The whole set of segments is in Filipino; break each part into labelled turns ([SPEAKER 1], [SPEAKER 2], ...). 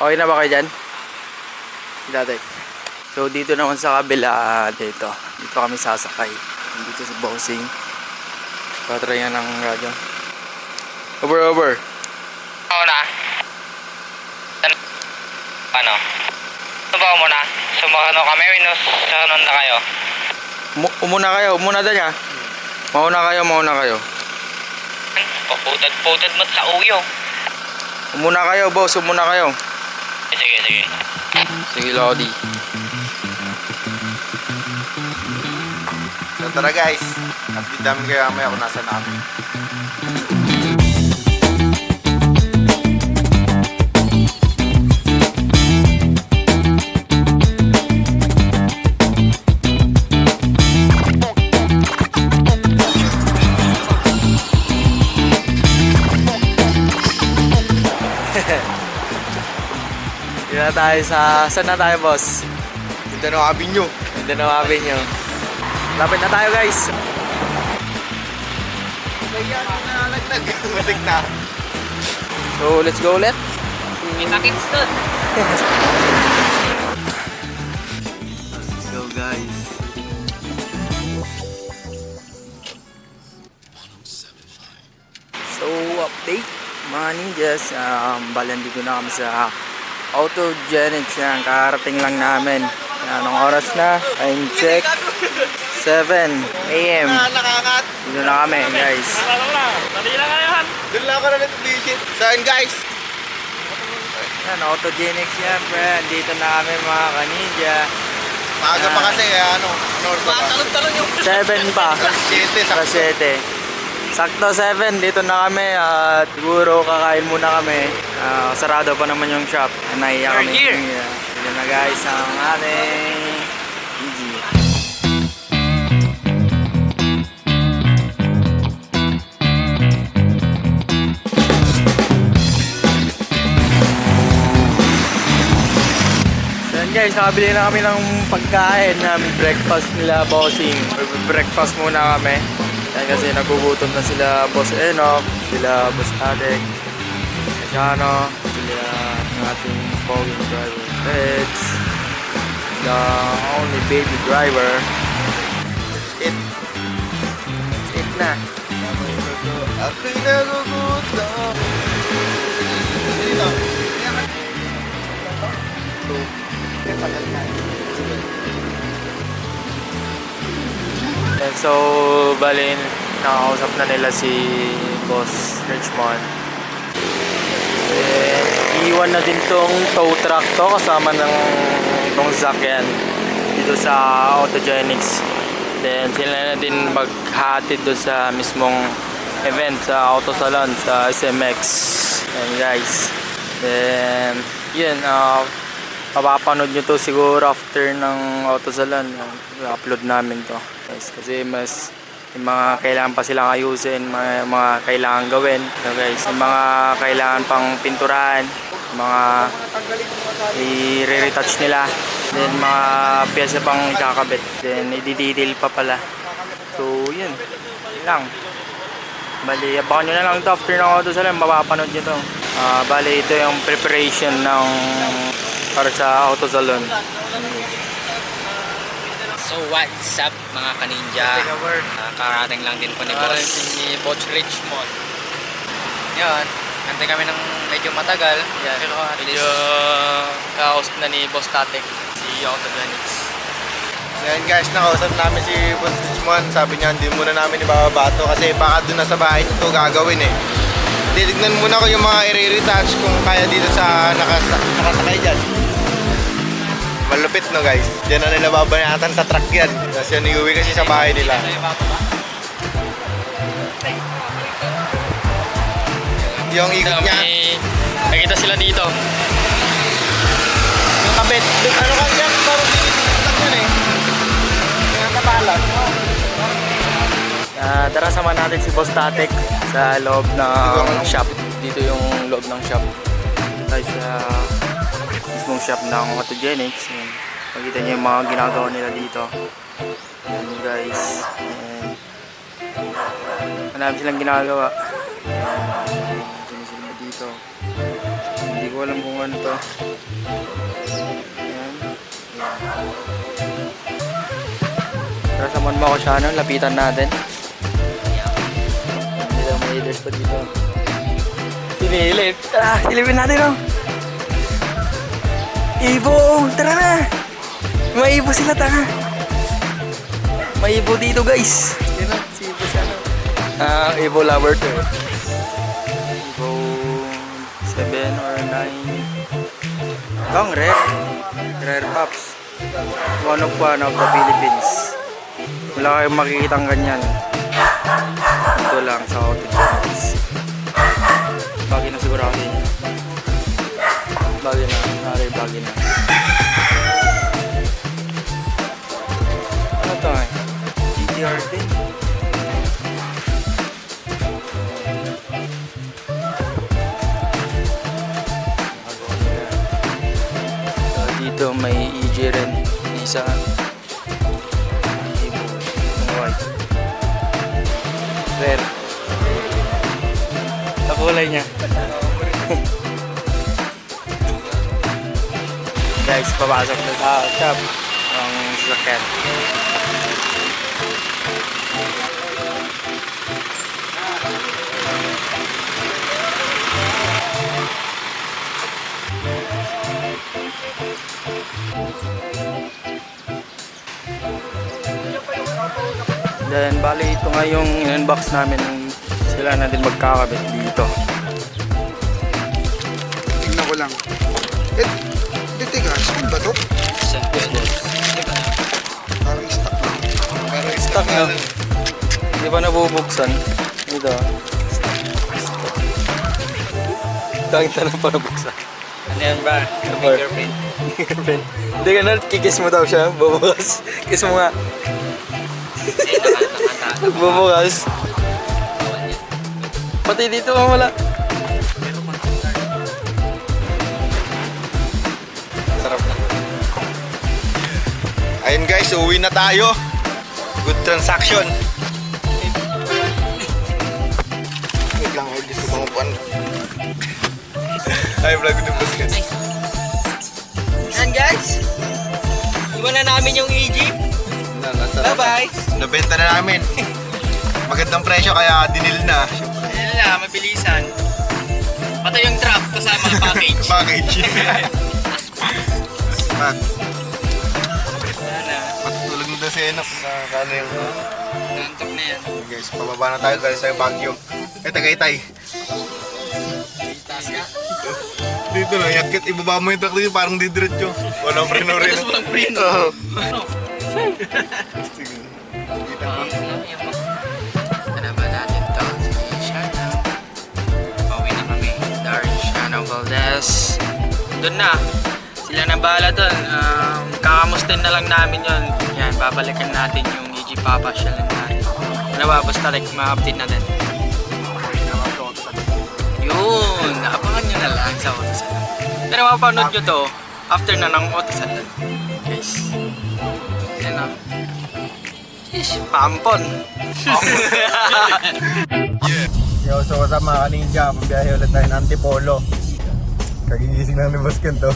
[SPEAKER 1] Okay na ba kayo dyan? Dati. So dito naman sa kabila, dito kami sasakay. Dito sa Bossing. Patry yan ng radyo. Over.
[SPEAKER 2] Ako na. Ano? Subaw mo na. Sumakano kami, sunod na kayo.
[SPEAKER 1] Umuna doon ha. Mauna kayo.
[SPEAKER 2] Paputad-putad mo't sa uyo.
[SPEAKER 1] Umuna kayo, boss. Umuna kayo.
[SPEAKER 2] Sige.
[SPEAKER 1] Sige, Lodi.
[SPEAKER 3] So tara guys, update namin kayo mamaya kung nasa na kami.
[SPEAKER 1] Dito na tayo saan na tayo, boss?
[SPEAKER 3] Mindanao Avenue.
[SPEAKER 1] Mindanao Avenue. Lapit na tayo, guys.
[SPEAKER 3] Kaya nalaglag. Matik na.
[SPEAKER 1] So, let's go ulit.
[SPEAKER 2] May takits doon.
[SPEAKER 1] Let's go, guys. So, update mga ninjas. Balan dito na kami sa Autogenics. Yan, kakarating lang namin. Anong oras na? Time check. 7 AM.
[SPEAKER 3] Nakakat.
[SPEAKER 1] Dito na kami, guys.
[SPEAKER 2] Dali lang ngayon.
[SPEAKER 3] Doon lang ako na nag-visit. Saan guys?
[SPEAKER 1] Yan, Autogenics yan, friend. Dito na kami, mga kaninja.
[SPEAKER 3] Maaga pa kasi ano oras pa?
[SPEAKER 2] Talon yung
[SPEAKER 1] 7 pa.
[SPEAKER 3] 7 sa
[SPEAKER 1] 7. Sakto 7, dito na kami at siguro kakain muna kami. Sarado pa naman yung shop. Nahiya kami.
[SPEAKER 2] We're here.
[SPEAKER 1] Dito na guys ang ating EG. So yan guys, nakabili na kami ng pagkain namin, breakfast nila, bossing. Breakfast muna kami. Yan kasi nagugutom na sila Boss Enoch, sila Boss Adek, Kasiano, sila ng ating poging driver Reds, the only baby driver. That's it na.
[SPEAKER 3] ako'y nagugutom. Dito.
[SPEAKER 1] And so, bali, nakakausap na nila si Boss Richmond. Iwan na din tong tow truck to kasama ng itong Zakyan dito sa Autogenics. Then sila na din maghatid doon sa mismong event sa Auto Salon sa SMX. And guys, then yun, mapapanood nyo to siguro after ng Auto Salon. I-upload namin to guys, kasi mas yung mga kailangan pa silang ayusin, mga kailangan gawin, so guys, yung mga kailangan pang pinturahan, mga i-retouch nila, then mga pyesa pang ikakabit, then i-detail pa pala. So yun lang, bali abangan nyo na lang ito after ng Auto Salon, mapapanood nyo to. Bali ito yung preparation ng para sa Auto Salon.
[SPEAKER 2] So what's up mga kaninja? Karating lang din po ni Boss Richmond. Yan, antay kami ng medyo matagal.
[SPEAKER 1] Yan,
[SPEAKER 2] Pero at
[SPEAKER 1] medyo
[SPEAKER 2] least
[SPEAKER 1] kausap na ni Boss Tatek, si Autogenics.
[SPEAKER 3] Ngayon guys, nakausap namin si Boss Richmond. Sabi niya, hindi muna namin ibababa to kasi baka doon na sa bahay nito gagawin eh. Titignan muna ko yung mga i-retouch kung kaya dito sa nakasakay dyan. Malupit no guys. Diyan na nila babanatan sa truck yan. Kasi yan iuwi kasi sa bahay nila. Yung ikot niya.
[SPEAKER 1] Nakita sila dito.
[SPEAKER 3] Yung kabit. Ano ka dyan? Parang lang yan eh. Yung kapalag.
[SPEAKER 1] Tara, sama natin si Boss Tatek sa loob ng shop. Dito yung loob ng shop. Tayo sa mismong shop ng Autogenics. Makita niyo yung mga ginagawa nila dito. Yan guys. And marami silang ginagawa. Sino dito. Hindi ko ko alam kung ano to. Ayan. Tara, samahan mo ako siya, ano? Lapitan natin. Dito, may leaders pa dito. Sinilip. Tara, silipin natin, oh. Ibo! Tara na! May ibo sila, tara! May ibo dito, guys! Yan o, si ibo siya, no? Ibo lover to, eh. Ibo 7 or 9. Ito ang rare. Rare Pops. One of the Philippines. Wala kayong makikita ang ganyan. Ito lang sa Autogenex. Bagay na siguro ako din. Bagay na. Bagay na. Ano to eh? GTR din. So, dito may EG rin. Isa. Yung white. Rare. Sa kulay niya. Guys, papasok na sa shop ng sasakyan. Then, bali ito nga yung in-unbox namin. Sila na din magkakabit dito.
[SPEAKER 3] Tingnan ko lang. Teka, saan ba to?
[SPEAKER 1] Yes, boss.
[SPEAKER 3] Parang stock lang. Parang
[SPEAKER 1] Stock na. Hindi pa nabubuksan. Ito. Tangita na pa nabuksan.
[SPEAKER 2] Ano yan ba? Fingerprint.
[SPEAKER 1] Fingerprint. Hindi ka na, kikis mo daw siya. Bubukas. Kiss mo nga. Bubukas. Pati dito ka wala.
[SPEAKER 3] Sarap na. Ayun guys, uwi na tayo. Good transaction. Wait lang, ulit sa mga puan. Ay, vlog ko ng basket.
[SPEAKER 2] Yan guys. Iwan na namin yung EG. Bye-bye.
[SPEAKER 3] Nabenta na namin. Magandang presyo kaya dinil na.
[SPEAKER 2] Ayan na, mabilisan. Pati yung truck kasama ng package.
[SPEAKER 3] Package. Pat,
[SPEAKER 2] Ayan na.
[SPEAKER 3] patutulog na daw si Enoch na kano yung...
[SPEAKER 2] Nantok na yan.
[SPEAKER 3] Guys, pababa na tayo galing sa Baguio. Tagaytay.
[SPEAKER 2] Taas ka.
[SPEAKER 3] Dito lang, yakit, ibaba mo yung truck dito, parang didiretso. Walang preno rin.
[SPEAKER 2] Walang preno.
[SPEAKER 3] Oo.
[SPEAKER 2] Ano ba natin to? Si Shana. Pauwi na kami. Darren Shana Valdez. Doon na. Sila na bahala doon. Kakamustin na lang namin yon. Yan, babalikan natin yung EG Papa Shell natin. Ano ba? Basta like, ma-update natin. Yun! Abangan nyo na lang sa Autosalon. Pero mapapanood nyo to after na ng Autosalon. Guys. Yan na. Ish, pampon.
[SPEAKER 3] Yo, so what's up mga ka-ninja? Pabiyahe ulit tayo ng Antipolo. Kagigising lang ni Boss Ken to.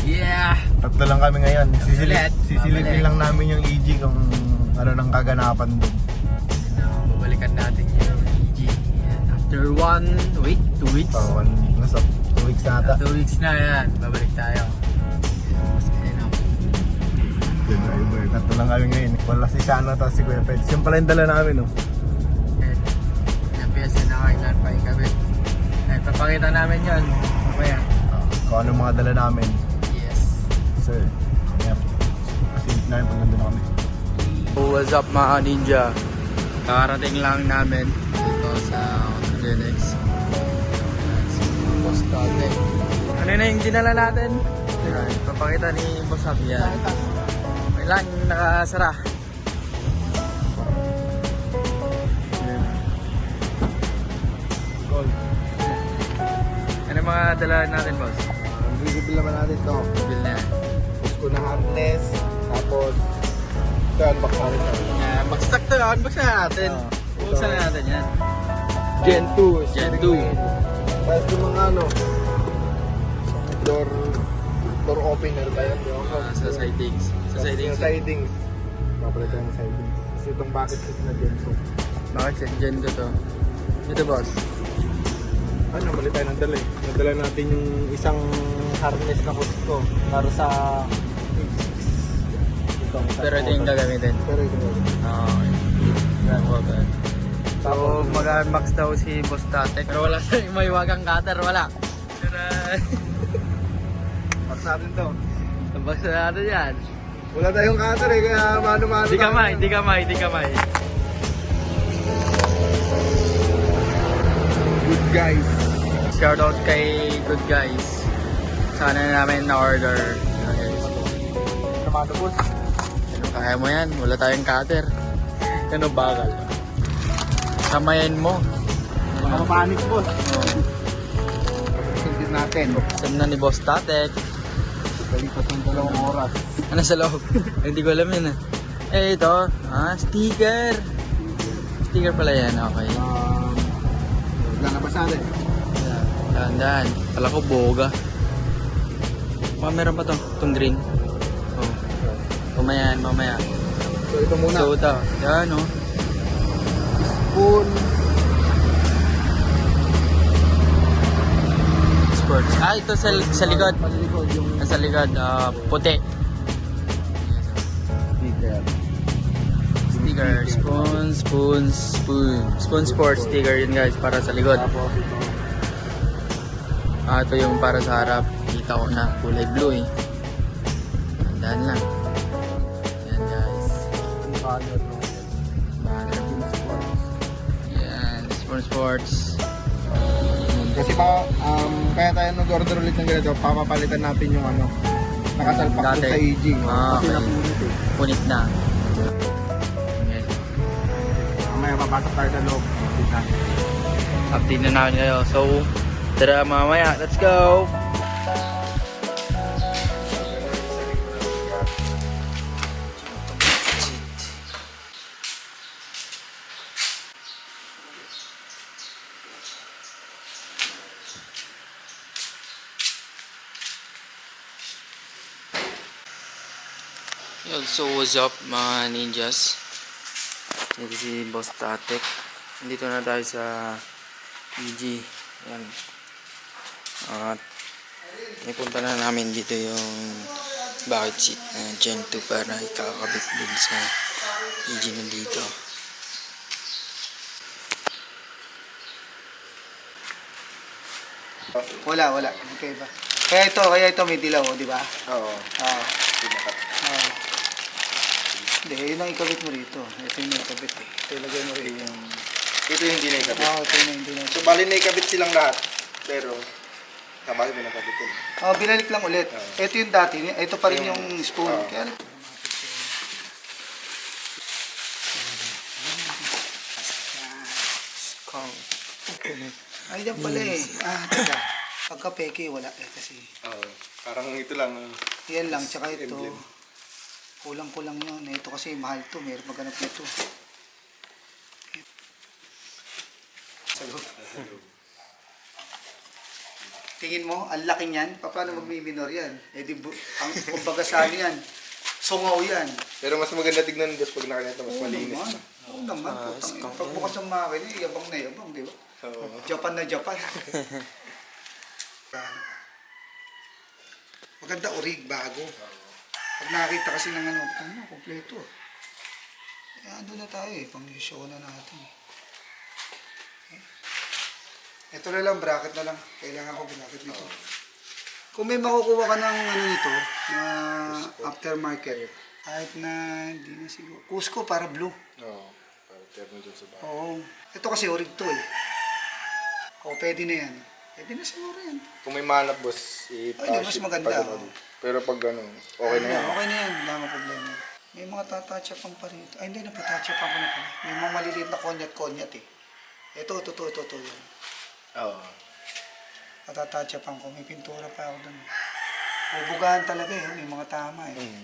[SPEAKER 2] Yeah!
[SPEAKER 3] Tatlo lang kami ngayon.
[SPEAKER 2] Ulit.
[SPEAKER 3] Sisilipin lang namin yung EG kung ano nang kaganapan doon.
[SPEAKER 2] Babalikan natin yung EG. After 2 weeks.
[SPEAKER 3] So, nasa 2 weeks na ata.
[SPEAKER 2] 2 weeks na yan. Babalik tayo.
[SPEAKER 3] Good driver. Tatlo lang kami ngayon. Wala si Shana at si Kuya Peds. Yung pala yung dala namin, no?
[SPEAKER 2] Yung PS na kailan pa yung gabi. Ay, papakita namin yun. Mamaya.
[SPEAKER 3] Kung ano mga dala namin.
[SPEAKER 2] Yes.
[SPEAKER 3] Sir. Yep. Kasi namin pag nandun na kami.
[SPEAKER 1] What's up mga ninja? Kakarating lang namin dito sa Autogenex. Boss Tate. Ano na yung dinala natin? Ayan, papakita ni Boss Happy yan. May lang nakasara.
[SPEAKER 3] Gold.
[SPEAKER 1] Ano mga dala natin, Boss?
[SPEAKER 3] Bibibil naman natin ito.
[SPEAKER 1] Bill na yan.
[SPEAKER 3] Gusto na harness. Tapos, ito unbox natin ito.
[SPEAKER 1] Yeah, mag-stock to, unbox na natin.
[SPEAKER 3] Ah,
[SPEAKER 1] Buksan na natin yan.
[SPEAKER 3] Gen 2.
[SPEAKER 1] Gen 2.
[SPEAKER 3] Tapos yung mga ano. So, door opener ba yun?
[SPEAKER 2] Sa sidings. Sa sidings.
[SPEAKER 3] Sa sidings. Papalitan ng sidings. Kasi itong bucket seat na dyan. So,
[SPEAKER 2] Bakit dyan ko to? Ito boss.
[SPEAKER 3] ano, mali tayo nagdala eh. Nadala natin yung isang harness na Costco para sa 86.
[SPEAKER 2] Pero ito yung gagamitin.
[SPEAKER 3] Pero ito yung
[SPEAKER 2] Okay. Yan po ba? So,
[SPEAKER 3] Tapos,
[SPEAKER 2] mag-unbox daw si Boss Tatek. Pero wala tayong may wagang cutter, wala.
[SPEAKER 3] Pass natin to.
[SPEAKER 2] Unbox na natin yan.
[SPEAKER 3] Wala tayong cutter eh, kaya mano-mano.
[SPEAKER 2] Di kamay, di kamay, di kamay.
[SPEAKER 3] Good guys.
[SPEAKER 2] Shoutout kay Good Guys. Sana na namin na-order. Okay.
[SPEAKER 3] Kamano boss.
[SPEAKER 2] Ano, kaya mo yan? Wala tayong cutter. Ano bakal? Samayan mo.
[SPEAKER 3] Panic boss.
[SPEAKER 2] Oh.
[SPEAKER 3] Hindi natin.
[SPEAKER 2] Saan na ni Boss Tatek?
[SPEAKER 3] Kalipas ng 2 oras.
[SPEAKER 2] Ano sa loob? Hindi ko alam yun. Ito. Sticker. Sticker pala yan. Okay.
[SPEAKER 3] Lalabas natin.
[SPEAKER 2] Dahan-dahan. Kala ko boga. Meron pa to. Itong green. Oh. Mamaya.
[SPEAKER 3] So ito muna.
[SPEAKER 2] So ito. Yan oh.
[SPEAKER 3] Spoon.
[SPEAKER 2] Sports. Ito sa likod.
[SPEAKER 3] Palilikod yung
[SPEAKER 2] Sa likod. Puti.
[SPEAKER 3] speaker.
[SPEAKER 2] Sticker. Spoon sports sticker yun guys. Para sa likod.
[SPEAKER 3] Tapos ito.
[SPEAKER 2] Ito yung para sa harap. Kita ko na. Kulay blue eh. Tandaan lang. Yan guys.
[SPEAKER 3] Yung color no.
[SPEAKER 2] Banner. Yan. Spoon sports.
[SPEAKER 3] Kasi kaya tayo nag-order ulit ng ganito, papapalitan natin yung ano, nakasalpak
[SPEAKER 2] Dati.
[SPEAKER 3] doon sa aging. Kasi
[SPEAKER 2] Okay.
[SPEAKER 3] napunit eh.
[SPEAKER 2] Punit na. Yan.
[SPEAKER 3] Mamaya papasok tayo sa loob.
[SPEAKER 2] Update na namin kayo. So, tara mamaya. Let's go! Yo, so what's up mga ninjas? Ito si Boss Tatek. Nandito na tayo sa EG. Yan. At ipunta na namin dito yung bucket seat na Gen 2 para ikakabit din sa EG nandito.
[SPEAKER 4] Wala. Okay ba? Kaya ito may dilaw, di ba?
[SPEAKER 3] Oo.
[SPEAKER 4] Ah. Hindi, yun ang ikabit mo rito. Ito yung ikabit eh. Ito ilagay mo rito.
[SPEAKER 3] Ito yung hindi naikabit.
[SPEAKER 4] Ito yung hindi na.
[SPEAKER 3] So bali naikabit silang lahat. Pero, sabali mo nakabitin.
[SPEAKER 4] Binalik lang ulit. Ito yung dati. Ito pa rin yung spoon. Kaya ay, dyan pala eh. Teka. Pagka peke, wala eh kasi.
[SPEAKER 3] Oo. Parang ito lang.
[SPEAKER 4] Yan lang, tsaka ito.
[SPEAKER 3] Emblem.
[SPEAKER 4] Kulang yun. Ito kasi mahal to. Meron maghanap nito. Tingin mo, ang laki niyan. Paano magmi-minor yan? Kumbaga sa ano yan. Sungaw yan.
[SPEAKER 3] Pero mas maganda tignan boss pag nakanito, mas malinis
[SPEAKER 4] naman.
[SPEAKER 3] na.
[SPEAKER 4] Oo naman. Pagbukas ng makina, yabang na yabang, di ba?
[SPEAKER 3] Oo.
[SPEAKER 4] Japan na Japan. Maganda orig, bago. Pag nakakita kasi ng ano, kompleto. Ando na tayo eh, pang-show na natin eh. Ito na lang, bracket na lang. Kailangan ko bracket nito. Kung may makukuha ka ng ano nito, na aftermarket, kahit na hindi na siguro. Cusco para blue.
[SPEAKER 3] Oo. Para terno dun sa bahay.
[SPEAKER 4] Oo. Ito kasi orig to eh. Pwede na yan. Pwede na siguro yan.
[SPEAKER 3] Kung may manap boss,
[SPEAKER 4] Ay, mas maganda, oh.
[SPEAKER 3] Pero pag ganun, okay na yan.
[SPEAKER 4] Okay na yan, wala namang problema. May mga tatouch-upan pa rito. Ay, hindi, napatouch-upan ko na pala. May mga maliliit na konyat-konyat eh. Ito. Yan.
[SPEAKER 3] Oo.
[SPEAKER 4] Natatouch-upan ko. May pintura pa ako dun. Bubugahan talaga eh. May mga tama eh.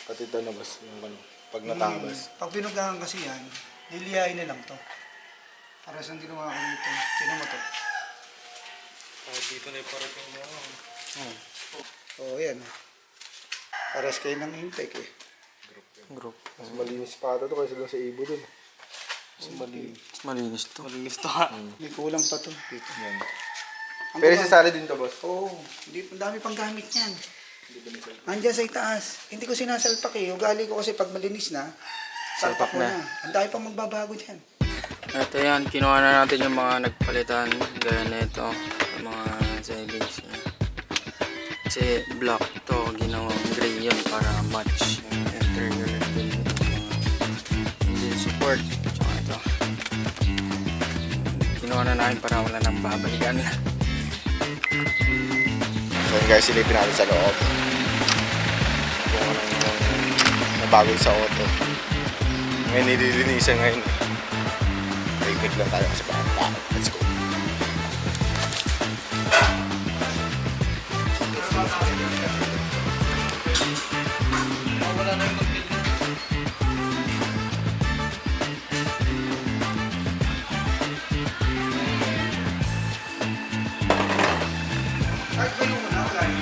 [SPEAKER 3] Pati ito na boss, yung ano, pag natabas.
[SPEAKER 4] Pag binugahan kasi yan, liliyain na lang to. Para saan ginawa ko dito. Sino mo to?
[SPEAKER 3] Dito na yung parating mo.
[SPEAKER 4] Oo, yan. Paras kayo ng intake eh.
[SPEAKER 1] Group.
[SPEAKER 3] Mas malinis pa ito kaysa doon sa ibo dun.
[SPEAKER 1] Malinis to.
[SPEAKER 2] Malinis to ha.
[SPEAKER 4] May kulang pa to dito.
[SPEAKER 3] Yan.
[SPEAKER 4] Ang
[SPEAKER 3] Pero
[SPEAKER 4] kulang-
[SPEAKER 3] sasali din to, boss.
[SPEAKER 4] Oo, ang dami pang gamit yan. Andiyan sa itaas. Hindi ko sinasalpak eh. Ugali ko kasi pag malinis na, salpak ko
[SPEAKER 1] na.
[SPEAKER 4] na. Ang dami pang magbabago dyan.
[SPEAKER 1] Ito yan, kinuha na natin yung mga nagpalitan. Gaya na ito. Yung mga sailings. Kasi black to, ginawang gray yun para match yung interior din. Engine support. Tsaka ito. Kinuha na namin para wala nang babalikan.
[SPEAKER 3] So yun guys, silipin natin sa loob. Kung anong nabago sa auto. Ngayon nililinisan ngayon. Break lang tayo kasi parang let's go.
[SPEAKER 4] Ay, kayo muna. Ugali.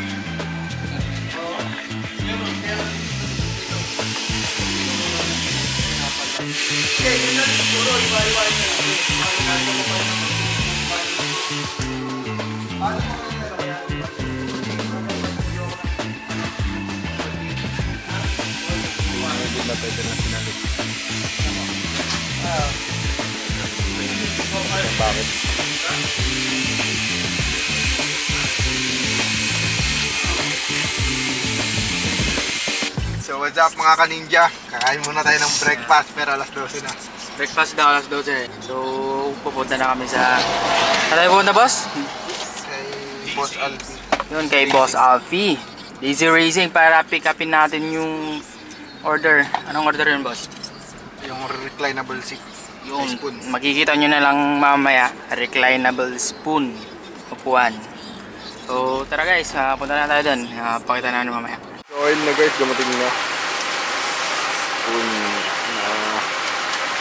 [SPEAKER 4] Okay, yun na siguro. Iba-iwain nyo. Paano mo kanina kaya?
[SPEAKER 3] Hindi na pwede na sinalit. Bakit? So what's up mga kaninja? Kakain muna tayo ng breakfast pero alas 12 na.
[SPEAKER 1] Breakfast daw alas 12. So, pupunta na kami sa... Ano tayo pupunta, boss?
[SPEAKER 3] Kay Boss Alvin.
[SPEAKER 1] Yun, kay Boss Alfie. Easy Racing para pick upin natin yung order. Anong order yun, boss?
[SPEAKER 3] Yung reclinable seat.
[SPEAKER 1] Yung
[SPEAKER 3] Spoon.
[SPEAKER 1] makikita nyo na lang mamaya, reclinable spoon. Upuan. So, tara guys, punta na tayo dun. Pakita na mamaya.
[SPEAKER 3] So ayun na guys, dumating na. Spoon na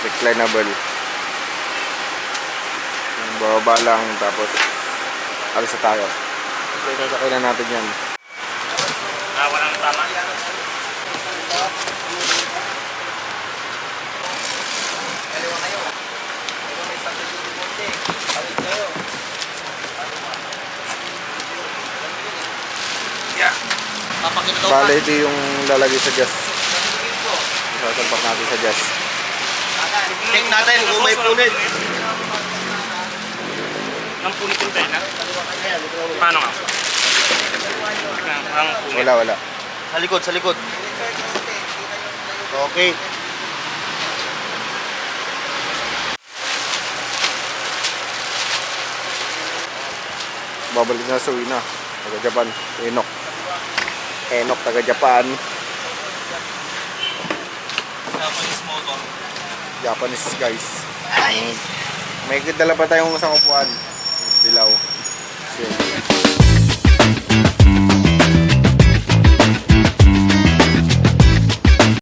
[SPEAKER 3] reclinable. Yung bababa lang tapos alis na tayo. So sasakay na natin yan.
[SPEAKER 1] Walang tama.
[SPEAKER 3] Bale, ito yung lalagay sa gas. Sasampak natin sa gas.
[SPEAKER 2] Check natin kung may punit.
[SPEAKER 1] Nang punit yung tayo na? Paano nga? Ang punit.
[SPEAKER 3] Wala.
[SPEAKER 2] Sa likod, sa likod. Okay.
[SPEAKER 3] Babalik na sa uwi na. Taga Japan. Enok taga Japan.
[SPEAKER 2] Japanese motor.
[SPEAKER 3] Japanese guys. May dala pa tayong isang upuan. Dilaw. So,